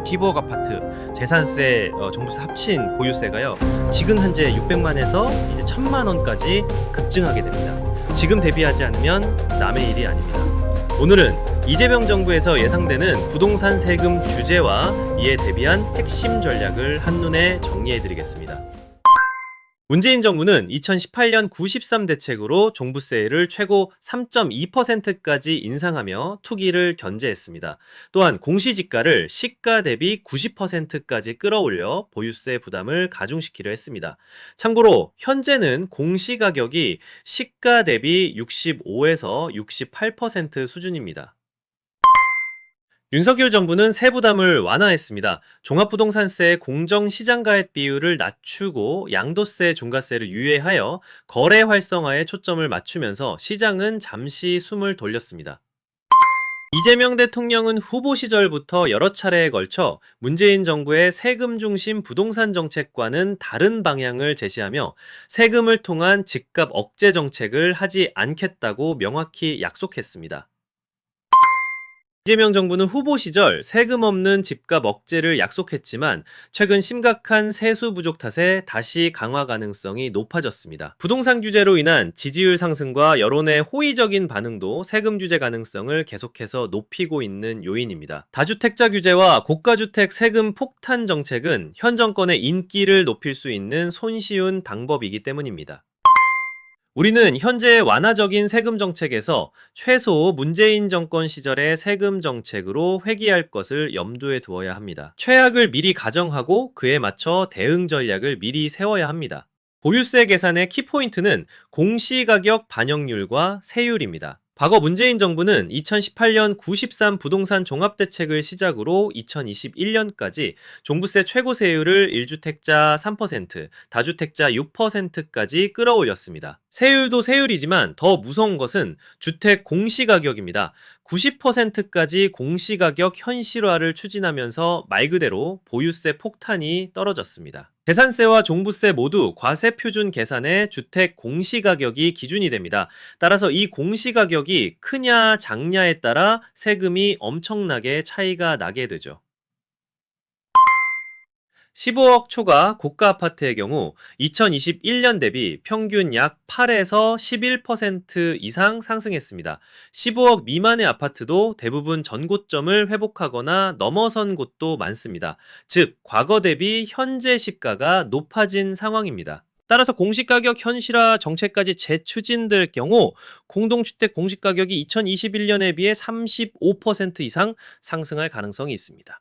15억 아파트 재산세, 종부세 합친 보유세가요, 지금 현재 600만에서 이제 1000만 원까지 급증하게 됩니다. 지금 대비하지 않으면 남의 일이 아닙니다. 오늘은 이재명 정부에서 예상되는 부동산 세금 규제와 이에 대비한 핵심 전략을 한눈에 정리해드리겠습니다. 문재인 정부는 2018년 93 대책으로 종부세를 최고 3.2%까지 인상하며 투기를 견제했습니다. 또한 공시지가를 시가 대비 90%까지 끌어올려 보유세 부담을 가중시키려 했습니다. 참고로 현재는 공시가격이 시가 대비 65에서 68% 수준입니다. 윤석열 정부는 세부담을 완화했습니다. 종합부동산세의 공정시장가액 비율을 낮추고 양도세, 중과세를 유예하여 거래 활성화에 초점을 맞추면서 시장은 잠시 숨을 돌렸습니다. 이재명 대통령은 후보 시절부터 여러 차례에 걸쳐 문재인 정부의 세금 중심 부동산 정책과는 다른 방향을 제시하며 세금을 통한 집값 억제 정책을 하지 않겠다고 명확히 약속했습니다. 이재명 정부는 후보 시절 세금 없는 집값 억제를 약속했지만 최근 심각한 세수 부족 탓에 다시 강화 가능성이 높아졌습니다. 부동산 규제로 인한 지지율 상승과 여론의 호의적인 반응도 세금 규제 가능성을 계속해서 높이고 있는 요인입니다. 다주택자 규제와 고가주택 세금 폭탄 정책은 현 정권의 인기를 높일 수 있는 손쉬운 방법이기 때문입니다. 우리는 현재 완화적인 세금 정책에서 최소 문재인 정권 시절의 세금 정책으로 회귀할 것을 염두에 두어야 합니다. 최악을 미리 가정하고 그에 맞춰 대응 전략을 미리 세워야 합니다. 보유세 계산의 키포인트는 공시가격 반영률과 세율입니다. 과거 문재인 정부는 2018년 93 부동산 종합대책을 시작으로 2021년까지 종부세 최고 세율을 1주택자 3%, 다주택자 6%까지 끌어올렸습니다. 세율도 세율이지만 더 무서운 것은 주택 공시가격입니다. 90%까지 공시가격 현실화를 추진하면서 말 그대로 보유세 폭탄이 떨어졌습니다. 재산세와 종부세 모두 과세표준 계산의 주택 공시가격이 기준이 됩니다. 따라서 이 공시가격이 크냐 작냐에 따라 세금이 엄청나게 차이가 나게 되죠. 15억 초과 고가 아파트의 경우 2021년 대비 평균 약 8에서 11% 이상 상승했습니다. 15억 미만의 아파트도 대부분 전고점을 회복하거나 넘어선 곳도 많습니다. 즉, 과거 대비 현재 시가가 높아진 상황입니다. 따라서 공시가격 현실화 정책까지 재추진될 경우 공동주택 공시가격이 2021년에 비해 35% 이상 상승할 가능성이 있습니다.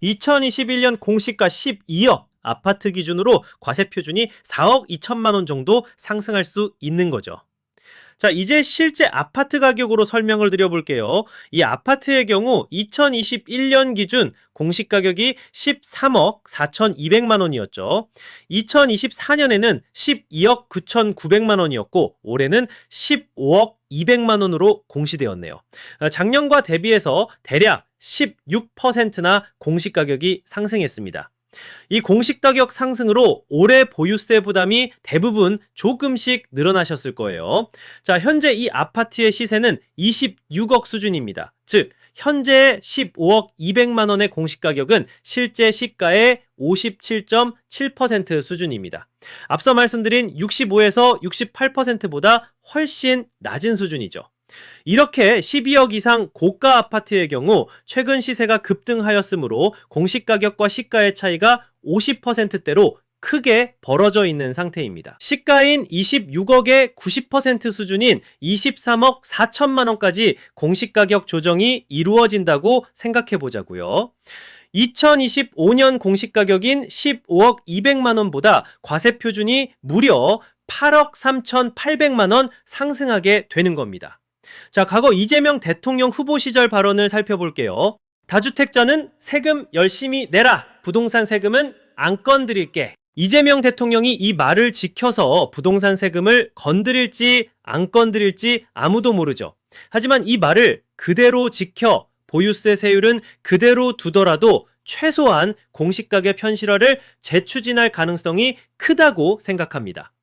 2021년 공시가 12억, 아파트 기준으로 과세 표준이 4억 2천만 원 정도 상승할 수 있는 거죠. 자, 이제 실제 아파트 가격으로 설명을 드려볼게요. 이 아파트의 경우 2021년 기준 공시가격이 13억 4,200만 원이었죠. 2024년에는 12억 9,900만 원이었고 올해는 15억 200만 원으로 공시되었네요. 작년과 대비해서 대략 16%나 공시가격이 상승했습니다. 이 공시가격 상승으로 올해 보유세 부담이 대부분 조금씩 늘어나셨을 거예요. 자, 현재 이 아파트의 시세는 26억 수준입니다. 즉, 현재 15억 200만 원의 공시가격은 실제 시가의 57.7% 수준입니다. 앞서 말씀드린 65에서 68%보다 훨씬 낮은 수준이죠. 이렇게 12억 이상 고가 아파트의 경우 최근 시세가 급등하였으므로 공시가격과 시가의 차이가 50%대로 크게 벌어져 있는 상태입니다. 시가인 26억의 90% 수준인 23억 4천만 원까지 공시가격 조정이 이루어진다고 생각해 보자고요. 2025년 공시가격인 15억 200만 원보다 과세 표준이 무려 8억 3,800만 원 상승하게 되는 겁니다. 자, 과거 이재명 대통령 후보 시절 발언을 살펴볼게요. 다주택자는 세금 열심히 내라. 부동산 세금은 안 건드릴게. 이재명 대통령이 이 말을 지켜서 부동산 세금을 건드릴지 안 건드릴지 아무도 모르죠. 하지만 이 말을 그대로 지켜 보유세 세율은 그대로 두더라도 최소한 공시가격 현실화를 재추진할 가능성이 크다고 생각합니다.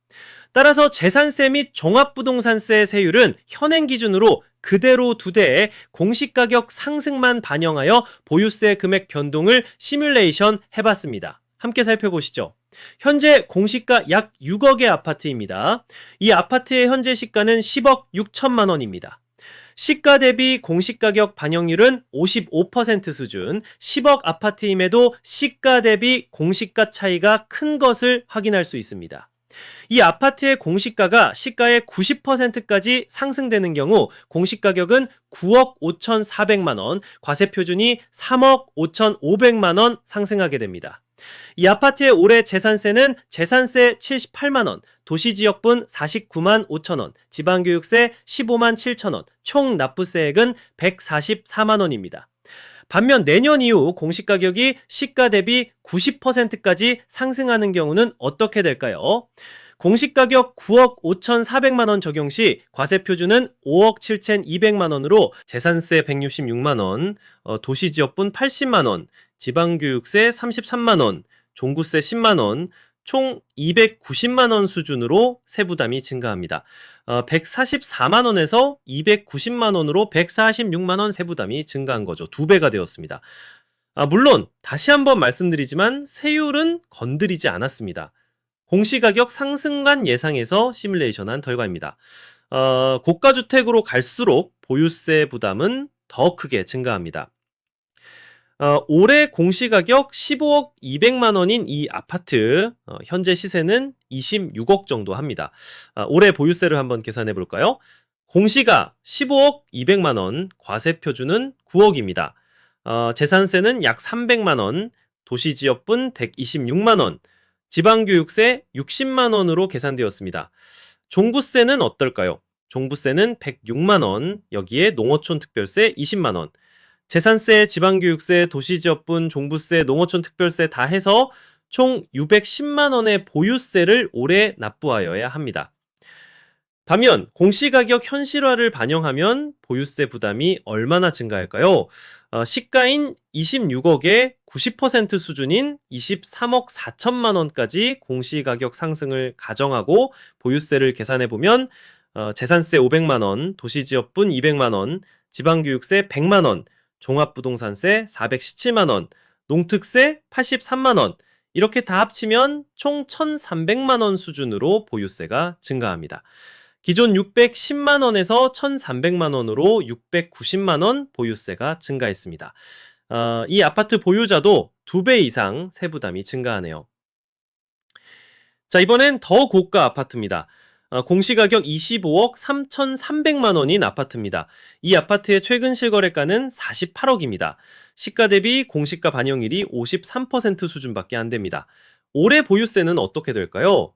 따라서 재산세 및 종합부동산세 세율은 현행 기준으로 그대로 두되 공시가격 상승만 반영하여 보유세 금액 변동을 시뮬레이션 해봤습니다. 함께 살펴보시죠. 현재 공시가 약 6억의 아파트입니다. 이 아파트의 현재 시가는 10억 6천만 원입니다. 시가 대비 공시가격 반영률은 55% 수준, 10억 아파트임에도 시가 대비 공시가 차이가 큰 것을 확인할 수 있습니다. 이 아파트의 공시가가 시가의 90%까지 상승되는 경우 공시가격은 9억 5,400만 원, 과세 표준이 3억 5,500만 원 상승하게 됩니다. 이 아파트의 올해 재산세는 재산세 78만 원, 도시지역분 49만 5천 원, 지방교육세 15만 7천 원, 총 납부세액은 144만 원입니다. 반면 내년 이후 공시가격이 시가 대비 90%까지 상승하는 경우는 어떻게 될까요? 공시가격 9억 5,400만 원 적용 시 과세 표준은 5억 7,200만 원으로 재산세 166만 원, 도시지역분 80만 원, 지방교육세 33만 원, 종부세 10만 원, 총 290만 원 수준으로 세부담이 증가합니다. 144만 원에서 290만 원으로 146만 원 세부담이 증가한 거죠. 2배가 되었습니다. 물론 다시 한번 말씀드리지만 세율은 건드리지 않았습니다. 공시가격 상승만 예상해서 시뮬레이션한 결과입니다. 고가주택으로 갈수록 보유세 부담은 더 크게 증가합니다. 올해 공시가격 15억 200만 원인 이 아파트 현재 시세는 26억 정도 합니다. 올해 보유세를 한번 계산해 볼까요? 공시가 15억 200만 원, 과세 표준은 9억입니다. 재산세는 약 300만 원, 도시지역분 126만 원, 지방교육세 60만 원으로 계산되었습니다. 종부세는 어떨까요? 종부세는 106만 원, 여기에 농어촌 특별세 20만 원, 재산세, 지방교육세, 도시지역분, 종부세, 농어촌 특별세 다 해서 총 610만 원의 보유세를 올해 납부하여야 합니다. 반면 공시가격 현실화를 반영하면 보유세 부담이 얼마나 증가할까요? 시가인 26억에 90% 수준인 23억 4천만 원까지 공시가격 상승을 가정하고 보유세를 계산해보면 재산세 500만 원, 도시지역분 200만 원, 지방교육세 100만 원, 종합부동산세 417만 원, 농특세 83만 원, 이렇게 다 합치면 총 1,300만 원 수준으로 보유세가 증가합니다. 기존 610만 원에서 1,300만 원으로 690만 원 보유세가 증가했습니다. 이 아파트 보유자도 2배 이상 세부담이 증가하네요. 자, 이번엔 더 고가 아파트입니다. 공시가격 25억 3,300만 원인 아파트입니다. 이 아파트의 최근 실거래가는 48억입니다. 시가 대비 공시가 반영률이 53% 수준밖에 안 됩니다. 올해 보유세는 어떻게 될까요?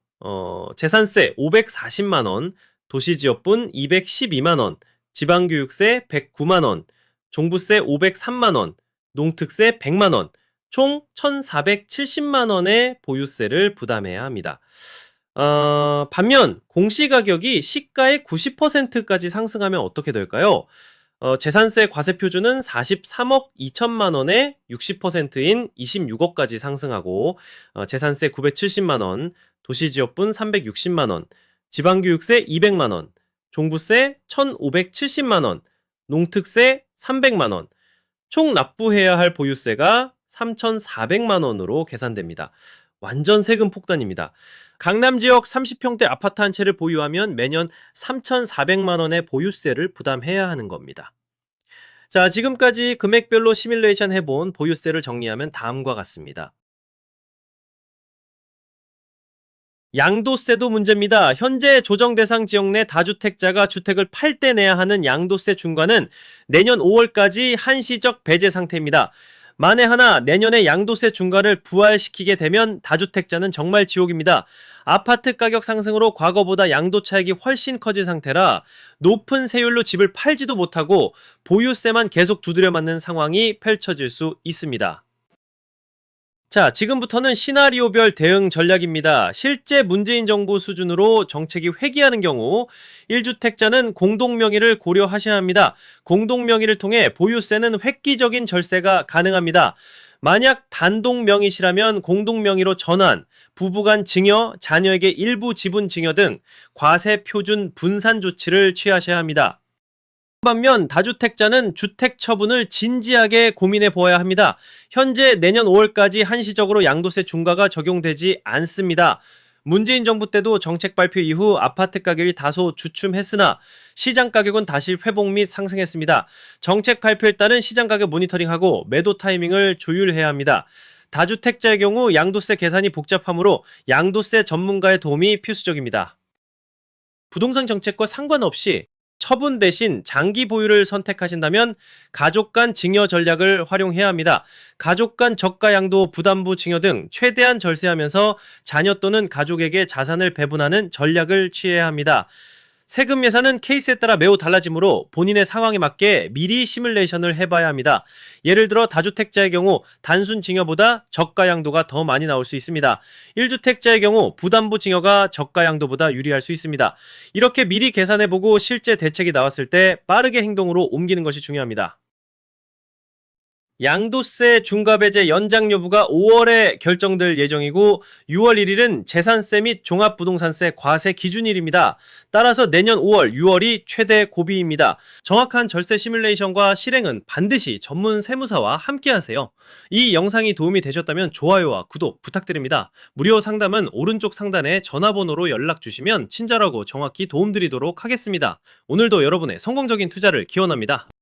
재산세 540만 원, 도시지역분 212만 원, 지방교육세 109만 원, 종부세 503만 원, 농특세 100만 원, 총 1,470만 원의 보유세를 부담해야 합니다. 반면 공시가격이 시가의 90%까지 상승하면 어떻게 될까요? 재산세 과세 표준은 43억 2천만 원에 60%인 26억까지 상승하고 재산세 970만 원, 도시지역분 360만 원, 지방교육세 200만 원, 종부세 1,570만 원, 농특세 300만 원, 총 납부해야 할 보유세가 3,400만 원으로 계산됩니다. 완전 세금 폭탄입니다. 강남 지역 30평대 아파트 한 채를 보유하면 매년 3,400만 원의 보유세를 부담해야 하는 겁니다. 자, 지금까지 금액별로 시뮬레이션 해본 보유세를 정리하면 다음과 같습니다. 양도세도 문제입니다. 현재 조정 대상 지역 내 다주택자가 주택을 팔 때 내야 하는 양도세 중과는 내년 5월까지 한시적 배제 상태입니다. 만에 하나 내년에 양도세 중과를 부활시키게 되면 다주택자는 정말 지옥입니다. 아파트 가격 상승으로 과거보다 양도 차익이 훨씬 커진 상태라 높은 세율로 집을 팔지도 못하고 보유세만 계속 두드려 맞는 상황이 펼쳐질 수 있습니다. 자, 지금부터는 시나리오별 대응 전략입니다. 실제 문재인 정부 수준으로 정책이 회귀하는 경우 1주택자는 공동명의를 고려하셔야 합니다. 공동명의를 통해 보유세는 획기적인 절세가 가능합니다. 만약 단독명의시라면 공동명의로 전환, 부부간 증여, 자녀에게 일부 지분 증여 등 과세 표준 분산 조치를 취하셔야 합니다. 반면 다주택자는 주택 처분을 진지하게 고민해 보아야 합니다. 현재 내년 5월까지 한시적으로 양도세 중과가 적용되지 않습니다. 문재인 정부 때도 정책 발표 이후 아파트 가격이 다소 주춤했으나 시장 가격은 다시 회복 및 상승했습니다. 정책 발표에 따른 시장 가격 모니터링하고 매도 타이밍을 조율해야 합니다. 다주택자의 경우 양도세 계산이 복잡하므로 양도세 전문가의 도움이 필수적입니다. 부동산 정책과 상관없이 처분 대신 장기 보유를 선택하신다면 가족 간 증여 전략을 활용해야 합니다. 가족 간 저가 양도 부담부 증여 등 최대한 절세하면서 자녀 또는 가족에게 자산을 배분하는 전략을 취해야 합니다. 세금 예산은 케이스에 따라 매우 달라지므로 본인의 상황에 맞게 미리 시뮬레이션을 해봐야 합니다. 예를 들어 다주택자의 경우 단순 증여보다 저가 양도가 더 많이 나올 수 있습니다. 1주택자의 경우 부담부 증여가 저가 양도보다 유리할 수 있습니다. 이렇게 미리 계산해보고 실제 대책이 나왔을 때 빠르게 행동으로 옮기는 것이 중요합니다. 양도세 중과배제 연장 여부가 5월에 결정될 예정이고 6월 1일은 재산세 및 종합부동산세 과세 기준일입니다. 따라서 내년 5월, 6월이 최대 고비입니다. 정확한 절세 시뮬레이션과 실행은 반드시 전문 세무사와 함께 하세요. 이 영상이 도움이 되셨다면 좋아요와 구독 부탁드립니다. 무료 상담은 오른쪽 상단에 전화번호로 연락 주시면 친절하고 정확히 도움드리도록 하겠습니다. 오늘도 여러분의 성공적인 투자를 기원합니다.